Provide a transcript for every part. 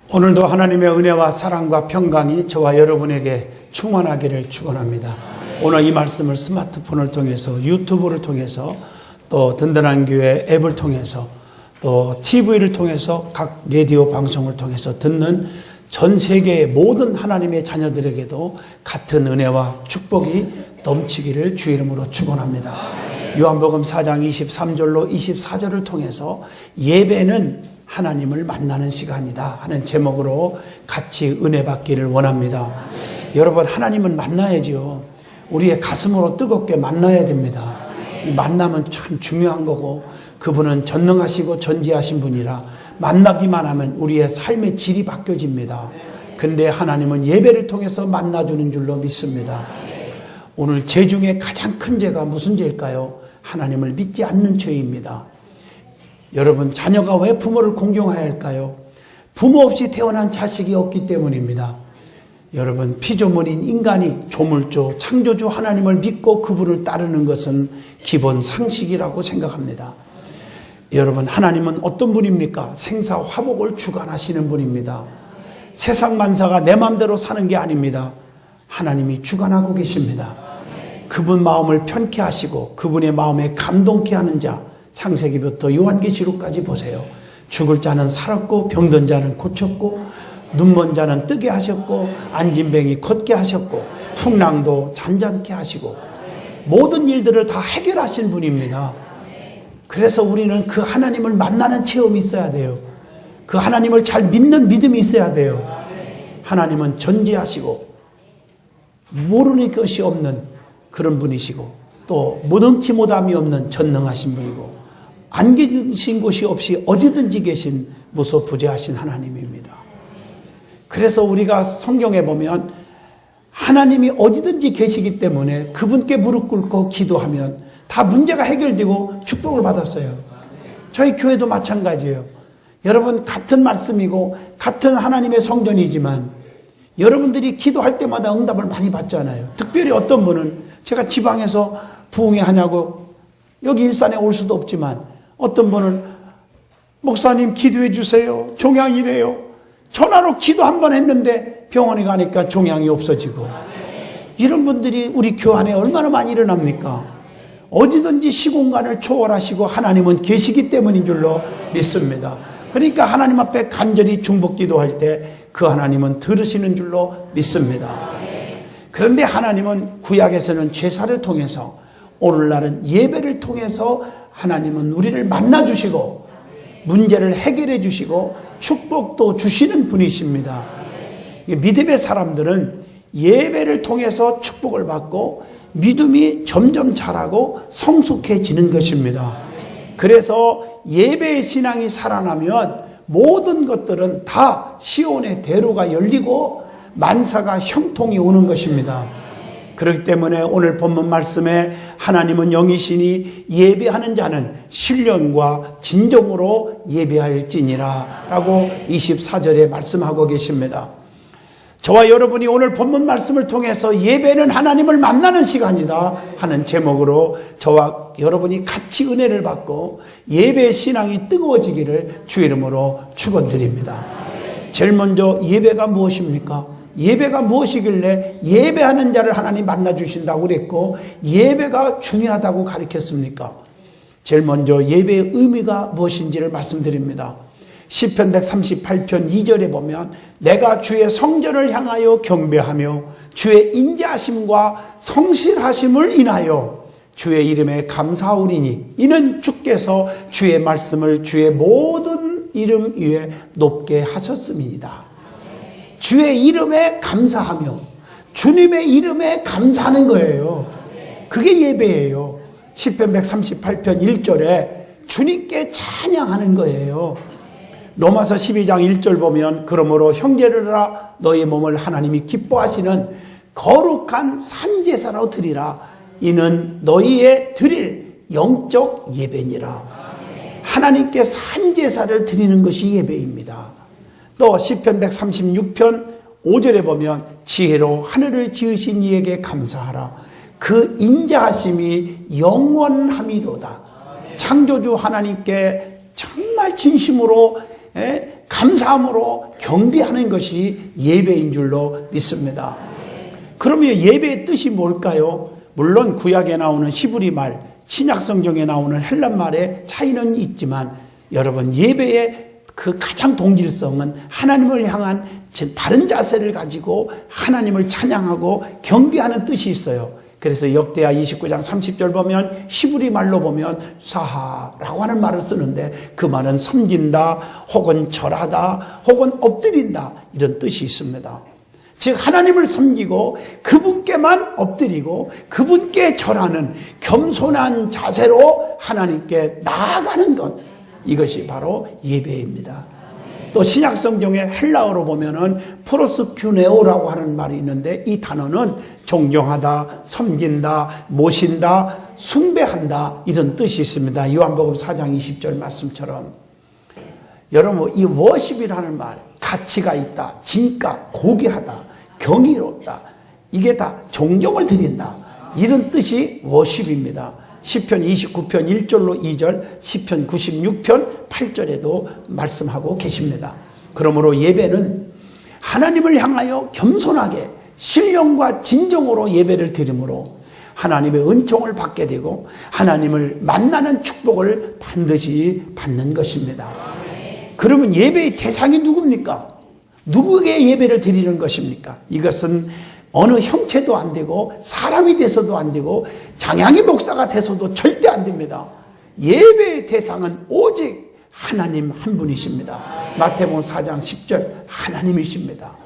오늘도 하나님의 은혜와 사랑과 평강이 저와 여러분에게 충만하기를 축원합니다. 오늘 이 말씀을 스마트폰을 통해서, 유튜브를 통해서, 또 든든한 교회 앱을 통해서, 또 TV를 통해서, 각 라디오 방송을 통해서 듣는 전 세계의 모든 하나님의 자녀들에게도 같은 은혜와 축복이 넘치기를 주 이름으로 축원합니다. 요한복음 4장 23절로 24절을 통해서 예배는 하나님을 만나는 시간이다 하는 제목으로 같이 은혜 받기를 원합니다. 여러분, 하나님은 만나야죠. 우리의 가슴으로 뜨겁게 만나야 됩니다. 만나면 참 중요한 거고, 그분은 전능하시고 전지하신 분이라 만나기만 하면 우리의 삶의 질이 바뀌어집니다. 근데 하나님은 예배를 통해서 만나주는 줄로 믿습니다. 오늘 죄 중에 가장 큰 죄가 무슨 죄일까요? 하나님을 믿지 않는 죄입니다. 여러분, 자녀가 왜 부모를 공경해야 할까요? 부모 없이 태어난 자식이 없기 때문입니다. 여러분, 피조물인 인간이 조물주, 창조주 하나님을 믿고 그분을 따르는 것은 기본 상식이라고 생각합니다. 여러분, 하나님은 어떤 분입니까? 생사화복을 주관하시는 분입니다. 세상 만사가 내 마음대로 사는 게 아닙니다. 하나님이 주관하고 계십니다. 그분 마음을 편케 하시고 그분의 마음에 감동케 하는 자, 창세기부터 요한계시록까지 보세요. 죽을 자는 살았고, 병든 자는 고쳤고, 눈먼 자는 뜨게 하셨고, 안진뱅이 걷게 하셨고, 풍랑도 잔잔케 하시고, 모든 일들을 다 해결하신 분입니다. 그래서 우리는 그 하나님을 만나는 체험이 있어야 돼요. 그 하나님을 잘 믿는 믿음이 있어야 돼요. 하나님은 전지하시고 모르는 것이 없는 그런 분이시고, 또 무능치 못함이 없는 전능하신 분이고, 안 계신 곳이 없이 어디든지 계신 무소부재하신 하나님입니다. 그래서 우리가 성경에 보면 하나님이 어디든지 계시기 때문에 그분께 무릎 꿇고 기도하면 다 문제가 해결되고 축복을 받았어요. 저희 교회도 마찬가지예요. 여러분, 같은 말씀이고 같은 하나님의 성전이지만 여러분들이 기도할 때마다 응답을 많이 받잖아요. 특별히 어떤 분은 제가 지방에서 부흥회 하냐고 여기 일산에 올 수도 없지만, 어떤 분은 목사님 기도해 주세요, 종양이래요. 전화로 기도 한 번 했는데 병원에 가니까 종양이 없어지고. 이런 분들이 우리 교회 안에 얼마나 많이 일어납니까? 어디든지 시공간을 초월하시고 하나님은 계시기 때문인 줄로 믿습니다. 그러니까 하나님 앞에 간절히 중복 기도할 때 그 하나님은 들으시는 줄로 믿습니다. 그런데 하나님은 구약에서는 제사를 통해서, 오늘날은 예배를 통해서 하나님은 우리를 만나주시고 문제를 해결해 주시고 축복도 주시는 분이십니다. 믿음의 사람들은 예배를 통해서 축복을 받고 믿음이 점점 자라고 성숙해지는 것입니다. 그래서 예배의 신앙이 살아나면 모든 것들은 다 시온의 대로가 열리고 만사가 형통이 오는 것입니다. 그렇기 때문에 오늘 본문 말씀에 하나님은 영이시니 예배하는 자는 신령과 진정으로 예배할지니라 라고 24절에 말씀하고 계십니다. 저와 여러분이 오늘 본문 말씀을 통해서 예배는 하나님을 만나는 시간이다 하는 제목으로 저와 여러분이 같이 은혜를 받고 예배의 신앙이 뜨거워지기를 주 이름으로 축원드립니다. 제일 먼저 예배가 무엇입니까? 예배가 무엇이길래 예배하는 자를 하나님 만나주신다고 그랬고 예배가 중요하다고 가르쳤습니까? 제일 먼저 예배의 의미가 무엇인지를 말씀드립니다. 시편 138편 2절에 보면 내가 주의 성전을 향하여 경배하며 주의 인자하심과 성실하심을 인하여 주의 이름에 감사하오리니 이는 주께서 주의 말씀을 주의 모든 이름 위에 높게 하셨음이니이다. 주의 이름에 감사하며 주님의 이름에 감사하는 거예요. 그게 예배예요. 시편 138편 1절에 주님께 찬양하는 거예요. 로마서 12장 1절 보면 그러므로 형제들아 너희 몸을 하나님이 기뻐하시는 거룩한 산제사로 드리라. 이는 너희의 드릴 영적 예배니라. 하나님께 산제사를 드리는 것이 예배입니다. 또 시편 136편 5절에 보면 지혜로 하늘을 지으신 이에게 감사하라. 그 인자하심이 영원함이로다. 창조주 하나님께 정말 진심으로 감사함으로 경배하는 것이 예배인 줄로 믿습니다. 그러면 예배의 뜻이 뭘까요? 물론 구약에 나오는 히브리 말, 신약 성경에 나오는 헬란 말의 차이는 있지만 여러분, 예배의 그 가장 동질성은 하나님을 향한 바른 자세를 가지고 하나님을 찬양하고 경배하는 뜻이 있어요. 그래서 역대하 29장 30절 보면 히브리 말로 보면 사하라고 하는 말을 쓰는데 그 말은 섬긴다 혹은 절하다 혹은 엎드린다 이런 뜻이 있습니다. 즉 하나님을 섬기고 그분께만 엎드리고 그분께 절하는 겸손한 자세로 하나님께 나아가는 것, 이것이 바로 예배입니다. 또 신약 성경의 헬라어로 보면은 프로스큐네오라고 하는 말이 있는데 이 단어는 존경하다, 섬긴다, 모신다, 숭배한다 이런 뜻이 있습니다. 요한복음 4장 20절 말씀처럼 여러분, 이 워십이라는 말, 가치가 있다, 진가, 고귀하다, 경이롭다, 이게 다 존경을 드린다 이런 뜻이 워십입니다. 시편 29편 1절로 2절, 시편 96편 8절에도 말씀하고 계십니다. 그러므로 예배는 하나님을 향하여 겸손하게 신령과 진정으로 예배를 드림으로 하나님의 은총을 받게 되고 하나님을 만나는 축복을 반드시 받는 것입니다. 그러면 예배의 대상이 누굽니까? 누구에게 예배를 드리는 것입니까? 이것은 어느 형체도 안 되고 사람이 돼서도 안 되고 장양이 목사가 돼서도 절대 안 됩니다. 예배의 대상은 오직 하나님 한 분이십니다. 마태복음 4장 10절 하나님이십니다.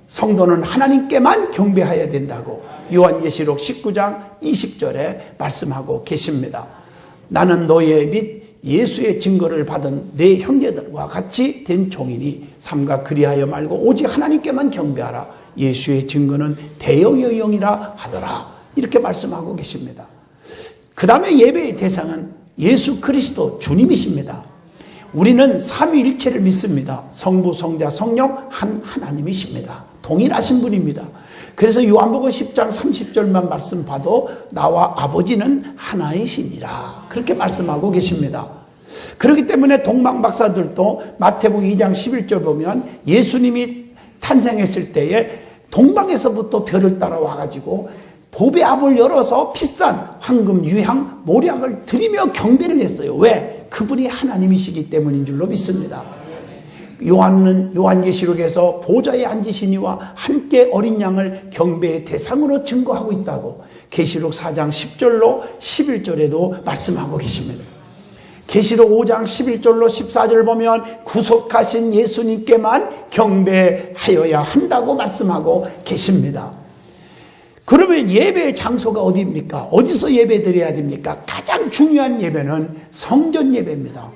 성도는 하나님께만 경배해야 된다고 요한계시록 19장 20절에 말씀하고 계십니다. 나는 너의 및 예수의 증거를 받은 내 형제들과 같이 된 종이니 삼가 그리하여 말고 오직 하나님께만 경배하라. 예수의 증거는 대영의 영이라 하더라. 이렇게 말씀하고 계십니다. 그 다음에 예배의 대상은 예수 그리스도 주님이십니다. 우리는 삼위일체를 믿습니다. 성부, 성자, 성령 한 하나님이십니다. 동일하신 분입니다. 그래서 요한복음 10장 30절만 말씀 봐도 나와 아버지는 하나이시니라 그렇게 말씀하고 계십니다. 그렇기 때문에 동방박사들도 마태복음 2장 11절 보면 예수님이 탄생했을 때에 동방에서부터 별을 따라 와가지고 보배 압을 열어서 비싼 황금, 유향, 모략을 드리며 경배를 했어요. 왜? 그분이 하나님이시기 때문인 줄로 믿습니다. 요한계시록에서 보좌에 앉으시니와 함께 어린 양을 경배의 대상으로 증거하고 있다고 계시록 4장 10절로 11절에도 말씀하고 계십니다. 계시록 5장 11절로 14절 보면 구속하신 예수님께만 경배하여야 한다고 말씀하고 계십니다. 그러면 예배의 장소가 어디입니까? 어디서 예배 드려야 됩니까? 가장 중요한 예배는 성전 예배입니다.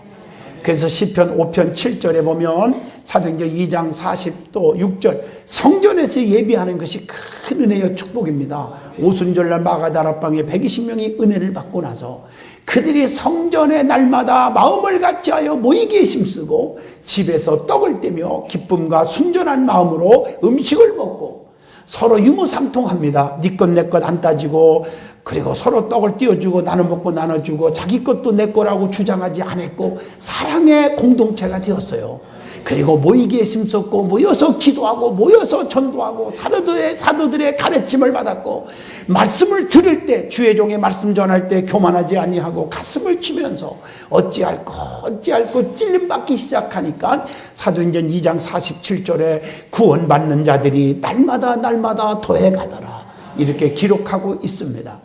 그래서 시편 5편 7절에 보면 사도행전 2장 40도 6절 성전에서 예배하는 것이 큰 은혜와 축복입니다. 오순절날 마가다락방에 120명이 은혜를 받고 나서 그들이 성전에 날마다 마음을 같이하여 모이기에 힘쓰고 집에서 떡을 떼며 기쁨과 순전한 마음으로 음식을 먹고 서로 유무상통합니다. 네 것 내 것 안 따지고 그리고 서로 떡을 띄워주고 나눠 먹고 나눠주고 자기 것도 내 거라고 주장하지 않았고 사랑의 공동체가 되었어요. 그리고 모이기에 힘썼고 모여서 기도하고 모여서 전도하고 사도들의 가르침을 받았고 말씀을 들을 때 주의 종의 말씀 전할 때 교만하지 아니하고 가슴을 치면서 어찌할꼬 찔림받기 시작하니까 사도행전 2장 47절에 구원받는 자들이 날마다 더해가더라 이렇게 기록하고 있습니다.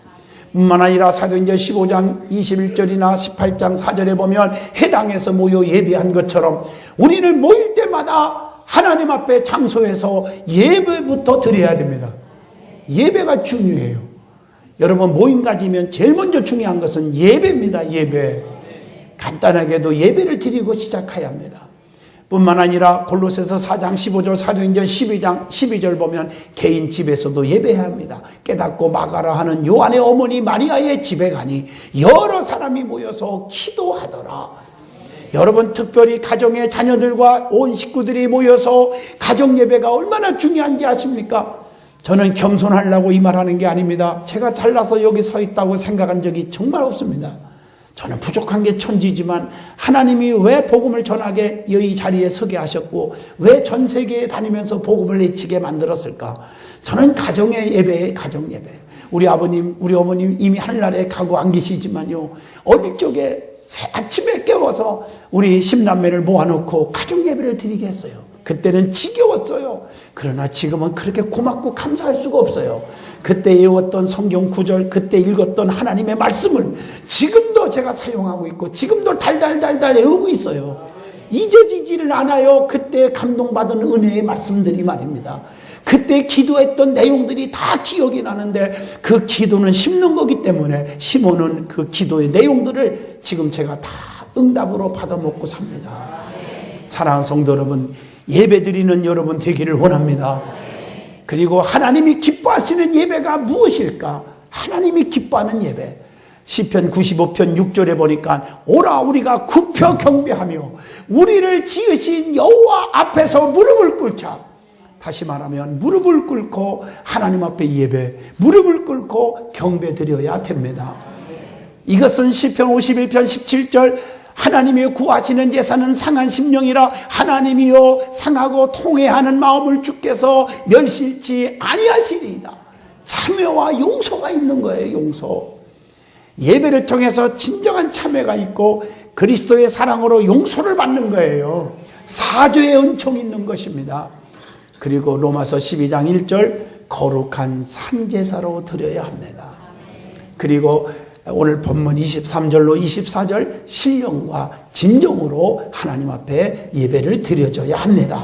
뿐만 아니라 사도행전 15장 21절이나 18장 4절에 보면 해당에서 모여 예배한 것처럼 우리는 모일 때마다 하나님 앞에 장소에서 예배부터 드려야 됩니다. 예배가 중요해요. 여러분 모임 가지면 제일 먼저 중요한 것은 예배입니다. 예배. 간단하게도 예배를 드리고 시작해야 합니다. 뿐만 아니라 골로새서 4장 15절 사도행전 12장 12절 보면 개인 집에서도 예배해야 합니다. 깨닫고 막아라 하는 요한의 어머니 마리아의 집에 가니 여러 사람이 모여서 기도하더라. 여러분 특별히 가정의 자녀들과 온 식구들이 모여서 가정 예배가 얼마나 중요한지 아십니까? 저는 겸손하려고 이 말하는 게 아닙니다. 제가 잘나서 여기 서 있다고 생각한 적이 정말 없습니다. 저는 부족한 게 천지지만 하나님이 왜 복음을 전하게 이 자리에 서게 하셨고 왜 전 세계에 다니면서 복음을 외치게 만들었을까? 저는 가정의 예배에 가정 예배. 우리 아버님, 우리 어머님 이미 하늘나라에 가고 안 계시지만요. 어릴 적에 아침에 깨워서 우리 10남매를 모아놓고 가정 예배를 드리게 했어요. 그때는 지겨웠어요. 그러나 지금은 그렇게 고맙고 감사할 수가 없어요. 그때 외웠던 성경 구절, 그때 읽었던 하나님의 말씀을 지금도 제가 사용하고 있고 지금도 달달달달 외우고 있어요. 잊어지지를 않아요. 그때 감동받은 은혜의 말씀들이 말입니다. 그때 기도했던 내용들이 다 기억이 나는데 그 기도는 심는 거기 때문에 심어놓은 그 기도의 내용들을 지금 제가 다 응답으로 받아먹고 삽니다. 사랑하는 성도 여러분, 예배드리는 여러분 되기를 원합니다. 그리고 하나님이 기뻐하시는 예배가 무엇일까? 하나님이 기뻐하는 예배. 시편 95편 6절에 보니까 오라 우리가 굽혀 경배하며 우리를 지으신 여호와 앞에서 무릎을 꿇자. 다시 말하면 무릎을 꿇고 하나님 앞에 예배, 무릎을 꿇고 경배 드려야 됩니다. 이것은 시편 51편 17절 하나님이 구하시는 제사는 상한 심령이라 하나님이여 상하고 통회하는 마음을 주께서 멸실치 아니하시리이다. 참회와 용서가 있는 거예요. 용서. 예배를 통해서 진정한 참회가 있고 그리스도의 사랑으로 용서를 받는 거예요. 사죄의 은총이 있는 것입니다. 그리고 로마서 12장 1절 거룩한 산제사로 드려야 합니다. 그리고 오늘 본문 23절로 24절 신령과 진정으로 하나님 앞에 예배를 드려줘야 합니다.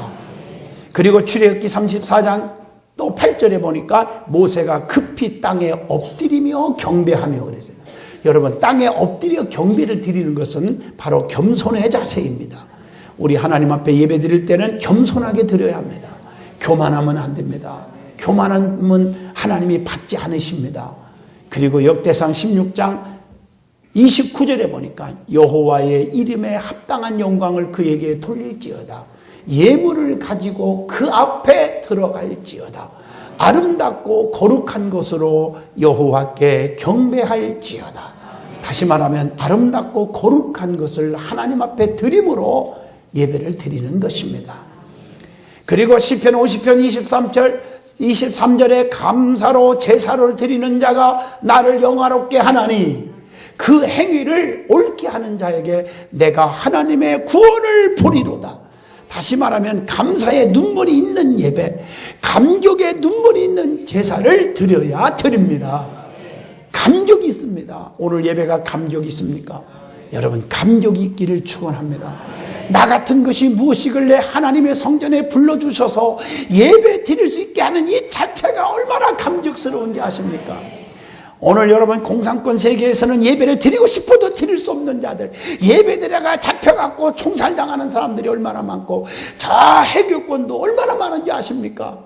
그리고 출애굽기 34장 또 8절에 보니까 모세가 급히 땅에 엎드리며 경배하며 그랬어요. 여러분, 땅에 엎드려 경배를 드리는 것은 바로 겸손의 자세입니다. 우리 하나님 앞에 예배 드릴 때는 겸손하게 드려야 합니다. 교만하면 안 됩니다. 교만하면 하나님이 받지 않으십니다. 그리고 역대상 16장 29절에 보니까 여호와의 이름에 합당한 영광을 그에게 돌릴지어다. 예물을 가지고 그 앞에 들어갈지어다. 아름답고 거룩한 것으로 여호와께 경배할지어다. 다시 말하면 아름답고 거룩한 것을 하나님 앞에 드림으로 예배를 드리는 것입니다. 그리고 시편 50편 23절에 감사로 제사를 드리는 자가 나를 영화롭게 하나니 그 행위를 옳게 하는 자에게 내가 하나님의 구원을 보리로다. 다시 말하면 감사의 눈물이 있는 예배, 감격의 눈물이 있는 제사를 드려야 드립니다. 감격이 있습니다. 오늘 예배가 감격이 있습니까? 여러분, 감격이 있기를 축원합니다. 나 같은 것이 무엇이길래 하나님의 성전에 불러주셔서 예배 드릴 수 있게 하는 이 자체가 얼마나 감격스러운지 아십니까? 오늘 여러분 공산권 세계에서는 예배를 드리고 싶어도 드릴 수 없는 자들, 예배 드려가 잡혀갖고 총살당하는 사람들이 얼마나 많고 저 해교권도 얼마나 많은지 아십니까?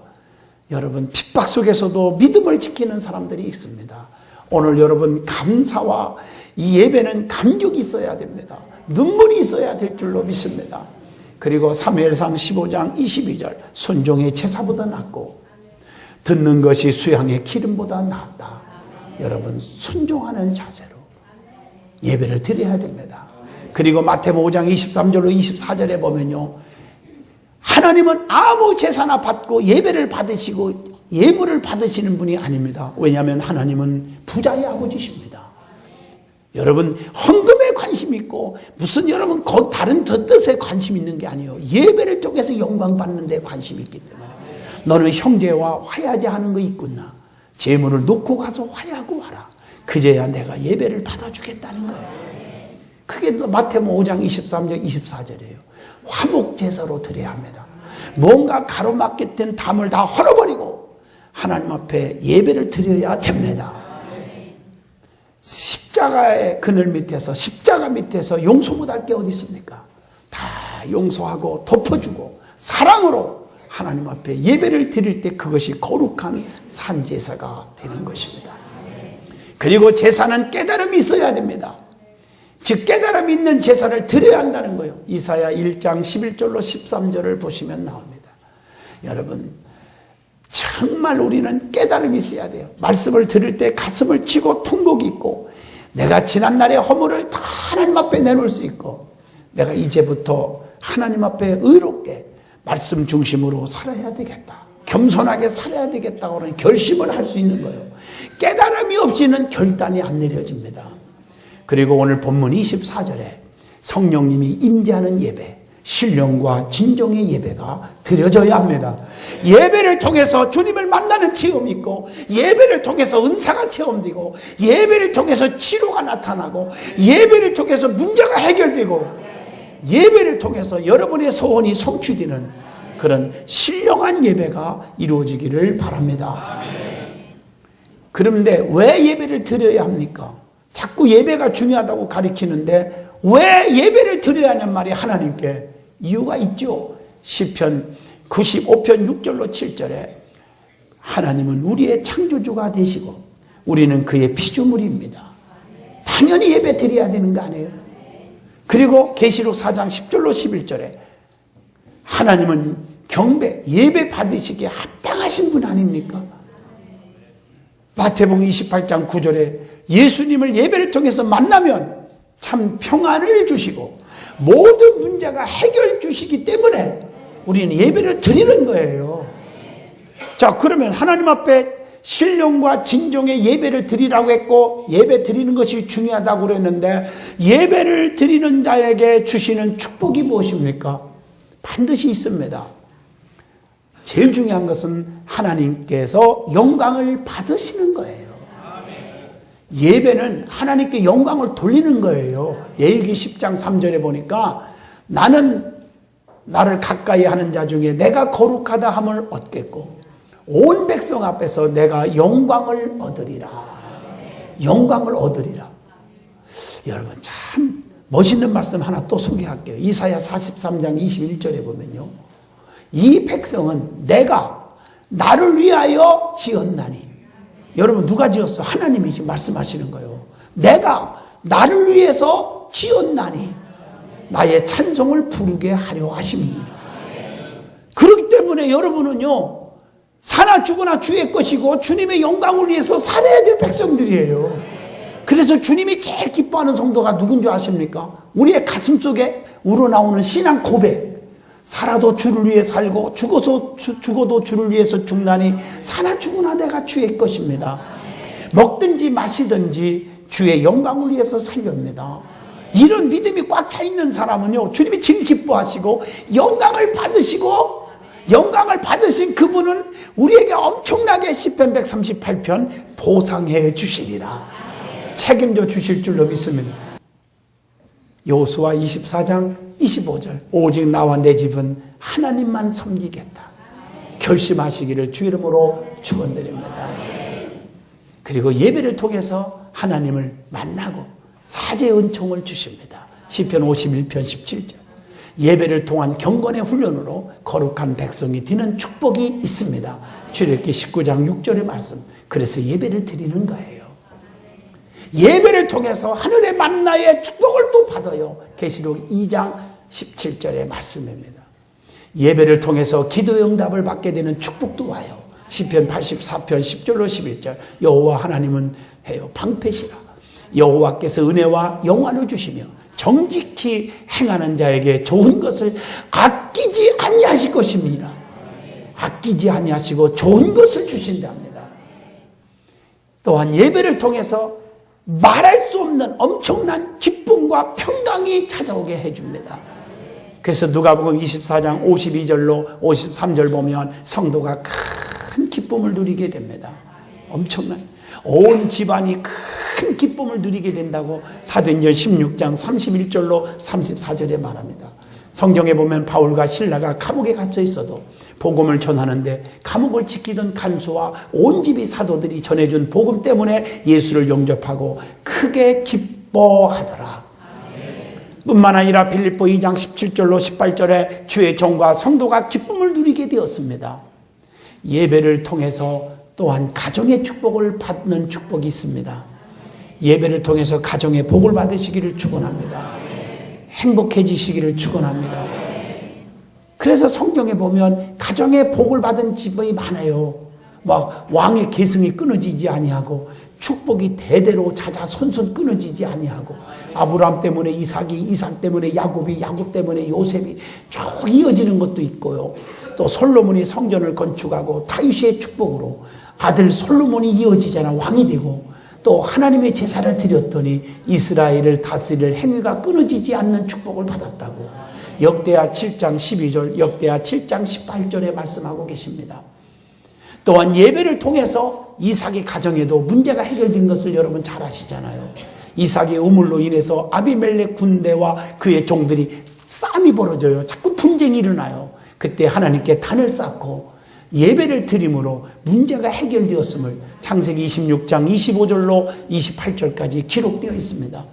여러분, 핍박 속에서도 믿음을 지키는 사람들이 있습니다. 오늘 여러분, 감사와 이 예배는 감격이 있어야 됩니다. 눈물이 있어야 될 줄로 믿습니다. 그리고 사무엘상 15장 22절 순종의 제사보다 낫고 듣는 것이 수양의 기름보다 낫다. 여러분, 순종하는 자세로 예배를 드려야 됩니다. 그리고 마태복음 5장 23절로 24절에 보면요, 하나님은 아무 제사나 받고 예배를 받으시고 예물을 받으시는 분이 아닙니다. 왜냐하면 하나님은 부자의 아버지십니다. 여러분, 헌금에 관심 있고 무슨 여러분 다른 뜻에 관심 있는 게 아니에요. 예배를 통해서 영광 받는 데 관심이 있기 때문에 너는 형제와 화해하지 않은 거 있구나. 재물을 놓고 가서 화해하고 와라. 그제야 내가 예배를 받아주겠다는 거예요. 그게 마태복음 5장 23절 24절이에요. 화목제사로 드려야 합니다. 뭔가 가로막혔던 담을 다 헐어버리고 하나님 앞에 예배를 드려야 됩니다. 십자가의 그늘 밑에서, 십자가 밑에서 용서 못할 게 어디 있습니까? 다 용서하고 덮어주고 사랑으로 하나님 앞에 예배를 드릴 때 그것이 거룩한 산제사가 되는 것입니다. 그리고 제사는 깨달음이 있어야 됩니다. 즉 깨달음이 있는 제사를 드려야 한다는 거예요. 이사야 1장 11절로 13절을 보시면 나옵니다. 여러분, 정말 우리는 깨달음이 있어야 돼요. 말씀을 들을 때 가슴을 치고 통곡이 있고 내가 지난날의 허물을 다 하나님 앞에 내놓을 수 있고 내가 이제부터 하나님 앞에 의롭게 말씀 중심으로 살아야 되겠다. 겸손하게 살아야 되겠다고 하는 결심을 할 수 있는 거예요. 깨달음이 없이는 결단이 안 내려집니다. 그리고 오늘 본문 24절에 성령님이 임재하는 예배, 신령과 진정의 예배가 드려져야 합니다. 예배를 통해서 주님을 만나는 체험이 있고, 예배를 통해서 은사가 체험되고, 예배를 통해서 치료가 나타나고, 예배를 통해서 문제가 해결되고, 예배를 통해서 여러분의 소원이 성취되는 그런 신령한 예배가 이루어지기를 바랍니다. 그런데 왜 예배를 드려야 합니까? 자꾸 예배가 중요하다고 가리키는데 왜 예배를 드려야 하는 말이 하나님께 이유가 있죠. 시편 95편 6절로 7절에 하나님은 우리의 창조주가 되시고 우리는 그의 피조물입니다. 당연히 예배 드려야 되는 거 아니에요? 그리고 계시록 4장 10절로 11절에 하나님은 경배, 예배 받으시기에 합당하신 분 아닙니까? 마태복음 28장 9절에 예수님을 예배를 통해서 만나면 참 평안을 주시고 모든 문제가 해결 주시기 때문에 우리는 예배를 드리는 거예요. 자, 그러면 하나님 앞에 신령과 진정의 예배를 드리라고 했고 예배 드리는 것이 중요하다고 그랬는데 예배를 드리는 자에게 주시는 축복이 무엇입니까? 반드시 있습니다. 제일 중요한 것은 하나님께서 영광을 받으시는 거예요. 예배는 하나님께 영광을 돌리는 거예요. 레위기 10장 3절에 보니까 나는 나를 가까이 하는 자 중에 내가 거룩하다 함을 얻겠고 온 백성 앞에서 내가 영광을 얻으리라. 영광을 얻으리라. 여러분 참 멋있는 말씀 하나 또 소개할게요. 이사야 43장 21절에 보면요. 이 백성은 내가 나를 위하여 지었나니. 여러분 누가 지었어? 하나님이 지금 말씀하시는 거예요. 내가 나를 위해서 지었나니 나의 찬송을 부르게 하려 하심이니라. 그렇기 때문에 여러분은요 사나 죽으나 주의 것이고 주님의 영광을 위해서 살아야 될 백성들이에요. 그래서 주님이 제일 기뻐하는 성도가 누군 줄 아십니까? 우리의 가슴 속에 우러나오는 신앙 고백. 살아도 주를 위해 살고 죽어도 주를 위해서 죽나니 사나 죽으나 내가 주의 것입니다. 먹든지 마시든지 주의 영광을 위해서 살렵니다. 이런 믿음이 꽉 차 있는 사람은요 주님이 제일 기뻐하시고 영광을 받으신 그분은 우리에게 엄청나게 시편 138편 보상해 주시리라. 책임져 주실 줄로 믿습니다. 여호수아 24장 25절 오직 나와 내 집은 하나님만 섬기겠다. 결심하시기를 주 이름으로 축원드립니다. 그리고 예배를 통해서 하나님을 만나고 사죄의 은총을 주십니다. 시편 51편 17절 예배를 통한 경건의 훈련으로 거룩한 백성이 되는 축복이 있습니다. 출애굽기 19장 6절의 말씀. 그래서 예배를 드리는 거예요. 예배를 통해서 하늘의 만나의 축복을 또 받아요. 계시록 2장 17절의 말씀입니다. 예배를 통해서 기도의 응답을 받게 되는 축복도 와요. 시편 84편 10절로 11절 여호와 하나님은 해요 방패시라. 여호와께서 은혜와 영화를 주시며 정직히 행하는 자에게 좋은 것을 아끼지 아니하실 것입니다. 아끼지 아니하시고 좋은 것을 주신답니다. 또한 예배를 통해서 말할 수 없는 엄청난 기쁨과 평강이 찾아오게 해줍니다. 그래서 누가복음 24장 52절로 53절 보면 성도가 큰 기쁨을 누리게 됩니다. 엄청난 온 집안이 큰 기쁨을 누리게 된다고 사도행전 16장 31절로 34절에 말합니다. 성경에 보면 바울과 실라가 감옥에 갇혀 있어도 복음을 전하는데 감옥을 지키던 간수와 온 집이 사도들이 전해준 복음 때문에 예수를 영접하고 크게 기뻐하더라. 뿐만 아니라 빌립보 2장 17절로 18절에 주의 종과 성도가 기쁨을 누리게 되었습니다. 예배를 통해서 또한 가정의 축복을 받는 축복이 있습니다. 예배를 통해서 가정의 복을 받으시기를 축원합니다. 행복해지시기를 축원합니다. 그래서 성경에 보면 가정의 복을 받은 집이 많아요. 막 왕의 계승이 끊어지지 아니하고 축복이 대대로 자자손손 끊어지지 아니하고 아브라함 때문에 이삭이, 이삭 때문에 야곱이, 야곱 때문에 요셉이 쭉 이어지는 것도 있고요. 또 솔로몬이 성전을 건축하고 다윗의 축복으로 아들 솔로몬이 이어지잖아. 왕이 되고 또 하나님의 제사를 드렸더니 이스라엘을 다스릴 행위가 끊어지지 않는 축복을 받았다고 역대하 7장 12절, 역대하 7장 18절에 말씀하고 계십니다. 또한 예배를 통해서 이삭의 가정에도 문제가 해결된 것을 여러분 잘 아시잖아요. 이삭의 우물로 인해서 아비멜렉 군대와 그의 종들이 싸움이 벌어져요. 자꾸 분쟁이 일어나요. 그때 하나님께 단을 쌓고 예배를 드림으로 문제가 해결되었음을 창세기 26장 25절로 28절까지 기록되어 있습니다.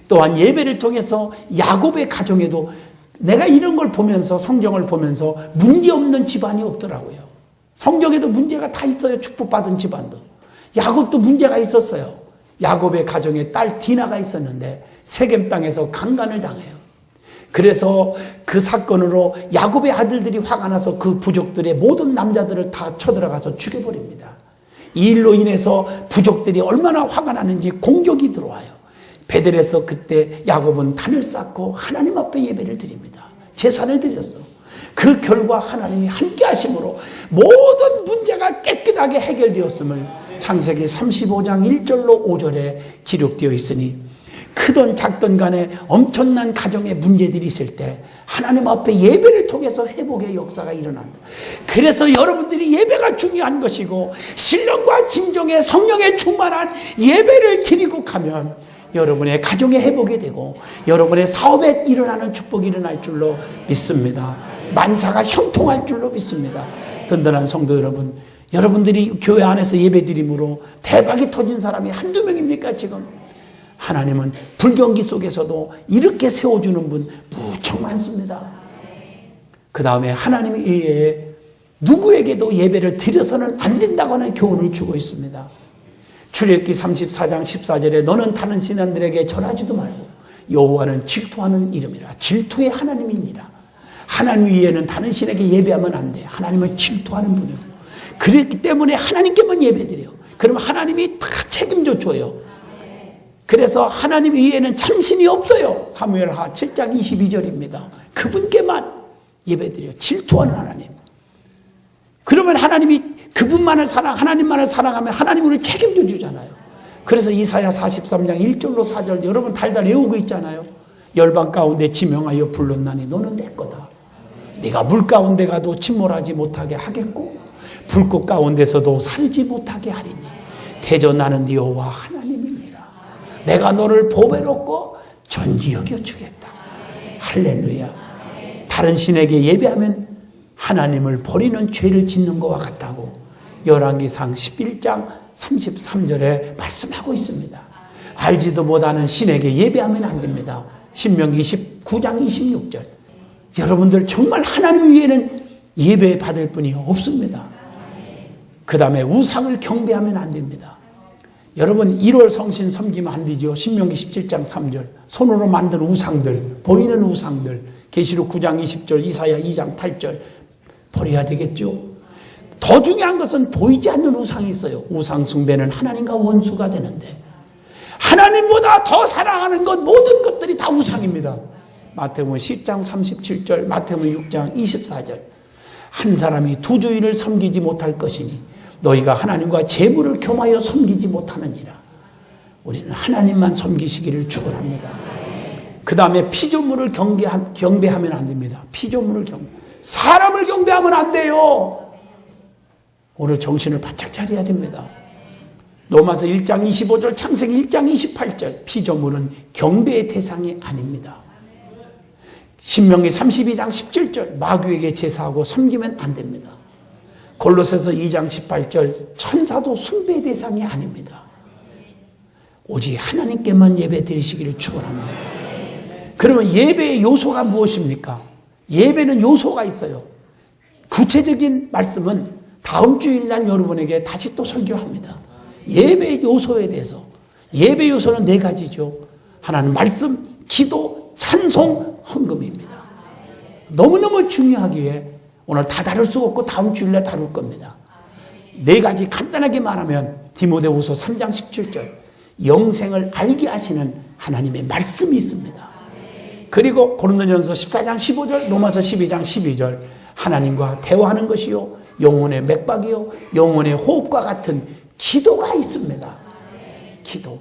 또한 예배를 통해서 야곱의 가정에도 내가 이런 걸 보면서 성경을 보면서 문제없는 집안이 없더라고요. 성경에도 문제가 다 있어요. 축복받은 집안도. 야곱도 문제가 있었어요. 야곱의 가정에 딸 디나가 있었는데 세겜 땅에서 강간을 당해요. 그래서 그 사건으로 야곱의 아들들이 화가 나서 그 부족들의 모든 남자들을 다 쳐들어가서 죽여버립니다. 이 일로 인해서 부족들이 얼마나 화가 나는지 공격이 들어와요. 베델에서 그때 야곱은 단을 쌓고 하나님 앞에 예배를 드립니다. 제사를 드렸어. 그 결과 하나님이 함께 하심으로 모든 문제가 깨끗하게 해결되었음을 창세기 35장 1절로 5절에 기록되어 있으니 크든 작든 간에 엄청난 가정의 문제들이 있을 때 하나님 앞에 예배를 통해서 회복의 역사가 일어난다. 그래서 여러분들이 예배가 중요한 것이고 신령과 진정의 성령의 충만한 예배를 드리고 가면 여러분의 가정의 회복이 되고 여러분의 사업에 일어나는 축복이 일어날 줄로 믿습니다. 만사가 형통할 줄로 믿습니다. 든든한 성도 여러분, 여러분들이 교회 안에서 예배드림으로 대박이 터진 사람이 한두 명입니까 지금? 하나님은 불경기 속에서도 이렇게 세워주는 분 무척 많습니다. 그 다음에 하나님 외에 누구에게도 예배를 드려서는 안 된다고 하는 교훈을 주고 있습니다. 출애굽기 34장 14절에 너는 다른 신앙들에게 절하지도 말고 여호와는 질투하는 이름이라. 질투의 하나님이니라. 하나님 위에는 다른 신에게 예배하면 안 돼. 하나님은 질투하는 분이고 그렇기 때문에 하나님께만 예배드려요. 그러면 하나님이 다 책임져 줘요. 그래서 하나님 위에는 참신이 없어요. 사무엘하 7장 22절입니다. 그분께만 예배드려요. 질투하는 하나님. 그러면 하나님이 그분만을 하나님만을 사랑하면 하나님 우리를 책임져 주잖아요. 그래서 이사야 43장 1절로 4절 여러분 달달 외우고 있잖아요. 열방 가운데 지명하여 불렀나니 너는 내 거다. 네가 물 가운데 가도 침몰하지 못하게 하겠고 불꽃 가운데서도 살지 못하게 하리니 대저 나는 여호와 하나님이니라. 내가 너를 보배롭고 존귀 여겨 주겠다. 할렐루야. 다른 신에게 예배하면 하나님을 버리는 죄를 짓는 것과 같다고 열왕기상 11장 33절에 말씀하고 있습니다. 알지도 못하는 신에게 예배하면 안 됩니다. 신명기 19장 26절. 여러분들 정말 하나님 위에는 예배 받을 분이 없습니다. 그 다음에 우상을 경배하면 안 됩니다. 여러분 1월 성신 섬기면 안 되죠. 신명기 17장 3절. 손으로 만든 우상들, 보이는 우상들. 계시록 9장 20절, 이사야 2장 8절 버려야 되겠죠. 더 중요한 것은 보이지 않는 우상이 있어요. 우상 숭배는 하나님과 원수가 되는데 하나님보다 더 사랑하는 것 모든 것들이 다 우상입니다. 마태복음 10장 37절, 마태복음 6장 24절. 한 사람이 두 주인을 섬기지 못할 것이니 너희가 하나님과 재물을 겸하여 섬기지 못하느니라. 우리는 하나님만 섬기시기를 축원합니다. 그 다음에 피조물을 경배하면 안 됩니다. 피조물을 사람을 경배하면 안 돼요. 오늘 정신을 바짝 차려야 됩니다. 로마서 1장 25절, 창세기 1장 28절. 피조물은 경배의 대상이 아닙니다. 신명기 32장 17절. 마귀에게 제사하고 섬기면 안 됩니다. 골로새서 2장 18절. 천사도 숭배의 대상이 아닙니다. 오직 하나님께만 예배 드리시기를 축원합니다. 그러면 예배의 요소가 무엇입니까? 예배는 요소가 있어요. 구체적인 말씀은 다음 주일날 여러분에게 다시 또 설교합니다. 예배 요소에 대해서. 예배 요소는 4가지죠. 하나는 말씀, 기도, 찬송, 헌금입니다. 너무너무 중요하기에 오늘 다 다룰 수 없고 다음 주일날 다룰 겁니다. 4가지 간단하게 말하면 디모데후서 3장 17절 영생을 알게 하시는 하나님의 말씀이 있습니다. 그리고 고린도전서 14장 15절, 로마서 12장 12절 하나님과 대화하는 것이요 영혼의 맥박이요 영혼의 호흡과 같은 기도가 있습니다. 기도.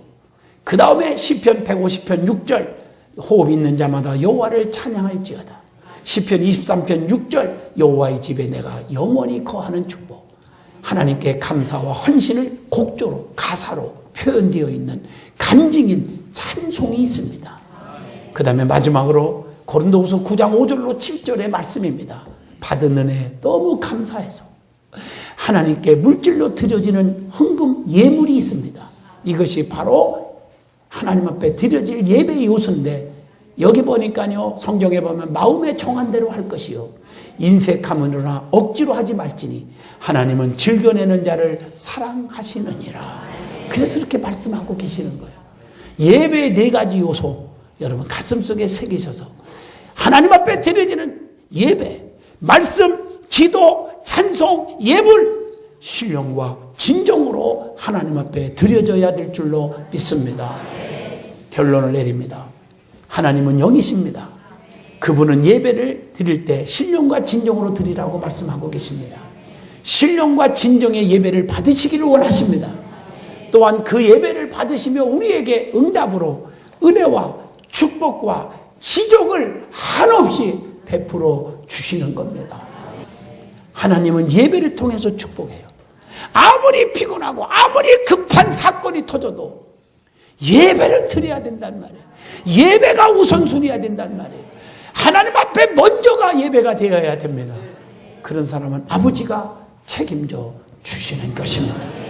그 다음에 시편 150편 6절 호흡 있는 자마다 여호와를 찬양할지어다. 시편 23편 6절 여호와의 집에 내가 영원히 거하는 축복. 하나님께 감사와 헌신을 곡조로 가사로 표현되어 있는 간증인 찬송이 있습니다. 그 다음에 마지막으로 고린도후서 9장 5절로 7절의 말씀입니다. 받은 은혜 너무 감사해서 하나님께 물질로 드려지는 헌금 예물이 있습니다. 이것이 바로 하나님 앞에 드려질 예배의 요소인데 여기 보니까요 성경에 보면 마음에 정한 대로 할 것이요 인색함으로나 억지로 하지 말지니 하나님은 즐겨내는 자를 사랑하시느니라. 그래서 이렇게 말씀하고 계시는 거예요. 예배의 4가지 요소 여러분 가슴속에 새기셔서 하나님 앞에 드려지는 예배, 말씀, 기도, 찬송, 예물, 신령과 진정으로 하나님 앞에 드려져야 될 줄로 믿습니다. 결론을 내립니다. 하나님은 영이십니다. 그분은 예배를 드릴 때 신령과 진정으로 드리라고 말씀하고 계십니다. 신령과 진정의 예배를 받으시기를 원하십니다. 또한 그 예배를 받으시며 우리에게 응답으로 은혜와 축복과 기적을 한없이 베풀어 주시는 겁니다. 하나님은 예배를 통해서 축복해요. 아무리 피곤하고 아무리 급한 사건이 터져도 예배를 드려야 된단 말이에요. 예배가 우선순위야 된단 말이에요. 하나님 앞에 먼저가 예배가 되어야 됩니다. 그런 사람은 아버지가 책임져 주시는 것입니다.